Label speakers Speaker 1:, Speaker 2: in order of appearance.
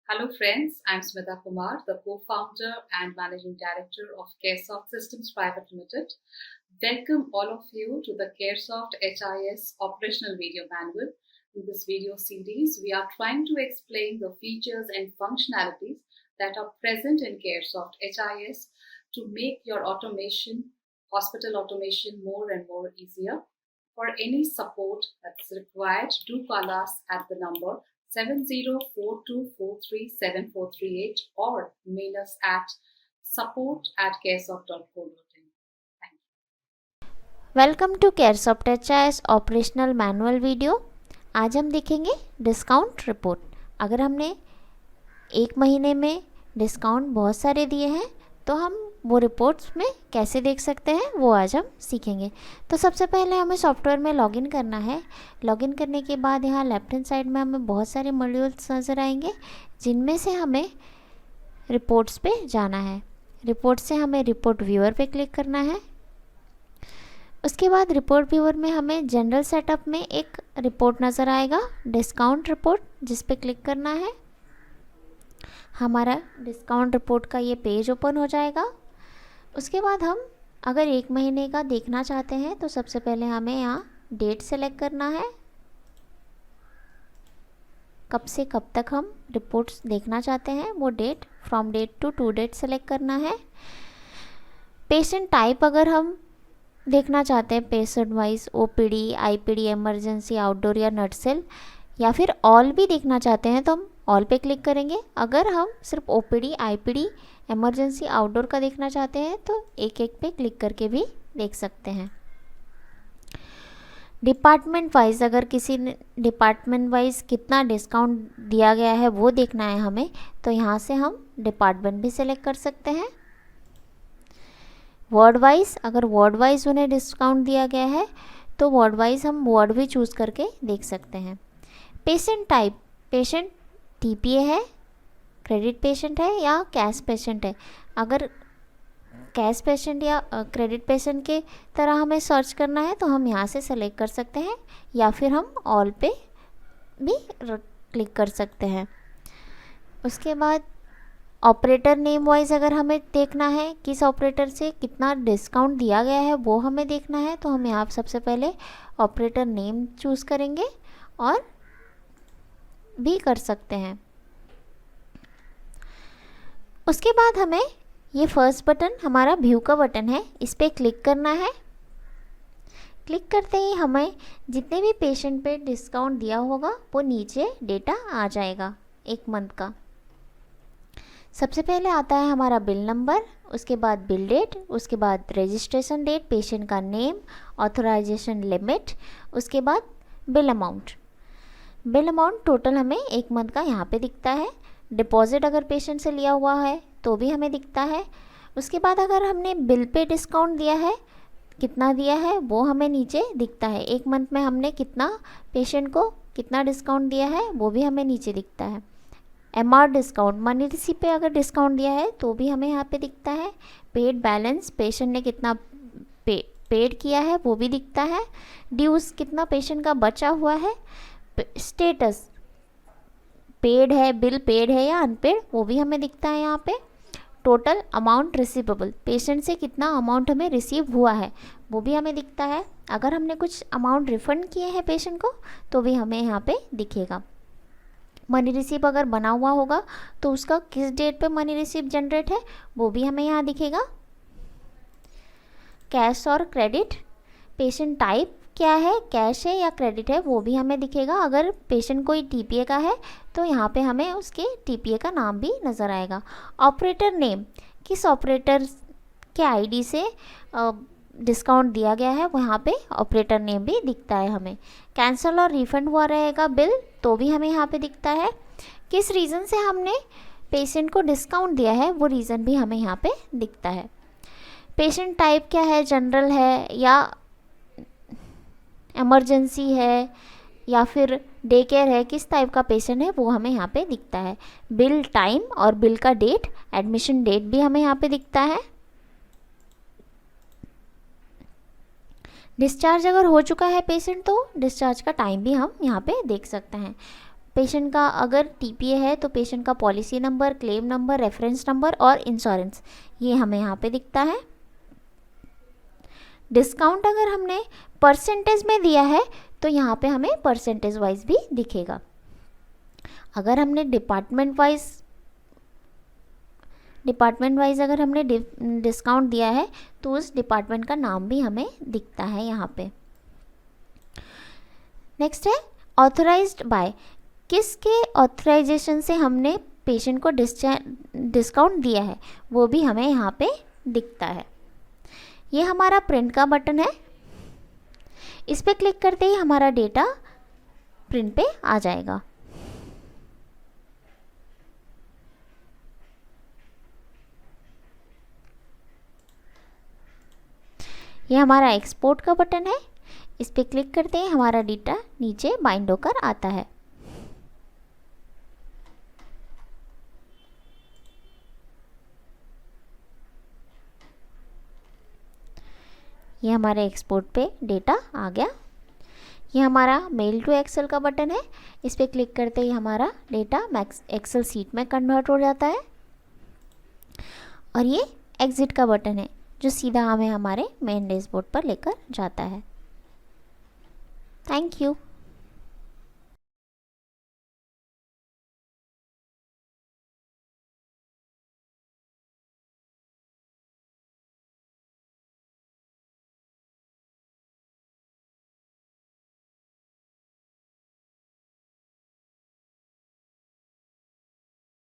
Speaker 1: Hello friends, I'm Smita Kumar, the co-founder and managing director of Caresoft Systems Private Limited. Welcome all of you to the Caresoft HIS operational video manual. In this video series, we are trying to explain the features and functionalities that are present in Caresoft HIS to make your hospital automation more and more easier. For any support that's required, do call us at the number 7042437438 or mail us at support@caresoft.co.in. Thank you.
Speaker 2: Welcome to Caresoft HIS operational manual video. आज हम देखेंगे discount report. अगर हमने एक महीने में discount बहुत सारे दिए हैं तो हम वो रिपोर्ट्स में कैसे देख सकते हैं वो आज हम सीखेंगे। तो सबसे पहले हमें सॉफ्टवेयर में लॉगिन करना है। लॉगिन करने के बाद यहाँ लेफ्ट हैंड साइड में हमें बहुत सारे मॉड्यूल्स नज़र आएंगे जिनमें से हमें रिपोर्ट्स पे जाना है। रिपोर्ट से हमें रिपोर्ट व्यूअर पे क्लिक करना है। उसके बाद रिपोर्ट व्यूअर में हमें जनरल सेटअप में एक रिपोर्ट नज़र आएगा, डिस्काउंट रिपोर्ट, जिस पे क्लिक करना है। हमारा डिस्काउंट रिपोर्ट का ये पेज ओपन हो जाएगा। उसके बाद हम अगर एक महीने का देखना चाहते हैं तो सबसे पहले हमें यहाँ डेट सेलेक्ट करना है। कब से कब तक हम रिपोर्ट्स देखना चाहते हैं वो date, from date to date select करना है। पेशेंट टाइप अगर हम देखना चाहते हैं patient wise OPD, IPD, emergency, outdoor या नर्सेल, या फिर ऑल भी देखना चाहते हैं तो हम ऑल पे क्लिक करेंगे। अगर हम सिर्फ OPD, IPD, इमरजेंसी, आउटडोर का देखना चाहते हैं तो एक एक पे क्लिक करके भी देख सकते हैं। डिपार्टमेंट वाइज अगर किसी ने डिपार्टमेंट वाइज कितना डिस्काउंट दिया गया है वो देखना है हमें, तो यहाँ से हम डिपार्टमेंट भी सिलेक्ट कर सकते हैं। वर्ड वाइज अगर वर्ड वाइज उन्हें डिस्काउंट दिया गया है तो वर्ड वाइज हम वर्ड भी चूज़ करके देख सकते हैं। पेशेंट टाइप, पेशेंट TPA है, क्रेडिट पेशेंट है या कैश पेशेंट है। अगर कैश पेशेंट या क्रेडिट पेशेंट के तरह हमें सर्च करना है तो हम यहाँ से सेलेक्ट कर सकते हैं, या फिर हम ऑल पे भी क्लिक कर सकते हैं। उसके बाद ऑपरेटर नेम वाइज अगर हमें देखना है किस ऑपरेटर से कितना डिस्काउंट दिया गया है वो हमें देखना है, तो हम यहाँ सबसे पहले ऑपरेटर नेम चूज़ करेंगे और भी कर सकते हैं। उसके बाद हमें ये फर्स्ट बटन हमारा व्यू का बटन है, इस पर क्लिक करना है। क्लिक करते ही हमें जितने भी पेशेंट पे डिस्काउंट दिया होगा वो नीचे डेटा आ जाएगा एक मंथ का। सबसे पहले आता है हमारा बिल नंबर, उसके बाद बिल डेट, उसके बाद रजिस्ट्रेशन डेट, पेशेंट का नेम, ऑथराइजेशन लिमिट, उसके बाद bill amount. Bill amount total हमें एक मंथ का यहाँ पे दिखता है। डिपॉजिट अगर पेशेंट से लिया हुआ है तो भी हमें दिखता है। उसके बाद अगर हमने बिल पे डिस्काउंट दिया है, कितना दिया है वो हमें नीचे दिखता है। एक मंथ में हमने कितना पेशेंट को कितना डिस्काउंट दिया है वो भी हमें नीचे दिखता है। MR डिस्काउंट, मनी रिसीप पे अगर डिस्काउंट दिया है तो भी हमें यहाँ पे दिखता है। पेड बैलेंस, पेशेंट ने कितना पेड किया है वो भी दिखता है। ड्यूज, कितना पेशेंट का बचा हुआ है। स्टेटस, पेड है, बिल पेड है या अनपेड, वो भी हमें दिखता है यहाँ पे। टोटल अमाउंट रिसीवेबल, पेशेंट से कितना अमाउंट हमें रिसीव हुआ है वो भी हमें दिखता है। अगर हमने कुछ अमाउंट रिफंड किए हैं पेशेंट को तो भी हमें यहाँ पे दिखेगा। मनी रिसीप अगर बना हुआ होगा तो उसका किस डेट पे मनी रिसीप जनरेट है वो भी हमें यहाँ दिखेगा। कैश और क्रेडिट, पेशेंट टाइप क्या है, कैश है या क्रेडिट है वो भी हमें दिखेगा। अगर पेशेंट कोई TPA का है तो यहाँ पे हमें उसके TPA का नाम भी नज़र आएगा। ऑपरेटर नेम, किस ऑपरेटर के ID से डिस्काउंट दिया गया है वहाँ पे ऑपरेटर नेम भी दिखता है हमें। कैंसिल और रिफंड हुआ रहेगा बिल तो भी हमें यहाँ पे दिखता है। किस रीज़न से हमने पेशेंट को डिस्काउंट दिया है वो रीज़न भी हमें यहाँ पे दिखता है। पेशेंट टाइप क्या है, जनरल है या इमरजेंसी है या फिर डे केयर है, किस टाइप का पेशेंट है वो हमें यहाँ पे दिखता है। बिल टाइम और बिल का डेट, एडमिशन डेट भी हमें यहाँ पे दिखता है। डिस्चार्ज अगर हो चुका है पेशेंट तो डिस्चार्ज का टाइम भी हम यहाँ पे देख सकते हैं। पेशेंट का अगर टीपीए है तो पेशेंट का policy number, claim number, reference number और इंश्योरेंस, ये हमें यहाँ पे दिखता है। डिस्काउंट अगर हमने परसेंटेज में दिया है तो यहाँ पे हमें परसेंटेज वाइज भी दिखेगा। अगर हमने डिपार्टमेंट वाइज अगर हमने डिस्काउंट दिया है तो उस डिपार्टमेंट का नाम भी हमें दिखता है यहाँ पे। नेक्स्ट है ऑथराइज्ड बाय, किसके ऑथराइजेशन से हमने पेशेंट को डिस्काउंट दिया है वो भी हमें यहाँ पे दिखता है। ये हमारा प्रिंट का बटन है, इस पर क्लिक करते ही हमारा डेटा प्रिंट पे आ जाएगा। ये हमारा एक्सपोर्ट का बटन है, इस पर क्लिक करते ही हमारा डेटा नीचे बाइंड होकर आता है। ये हमारे एक्सपोर्ट पे डेटा आ गया। ये हमारा मेल टू एक्सेल का बटन है, इस पर क्लिक करते ही हमारा डेटा एक्सेल सीट में कन्वर्ट हो जाता है। और ये एग्जिट का बटन है जो सीधा हमें हमारे मेन डैशबोर्ड पर लेकर जाता है। Thank you.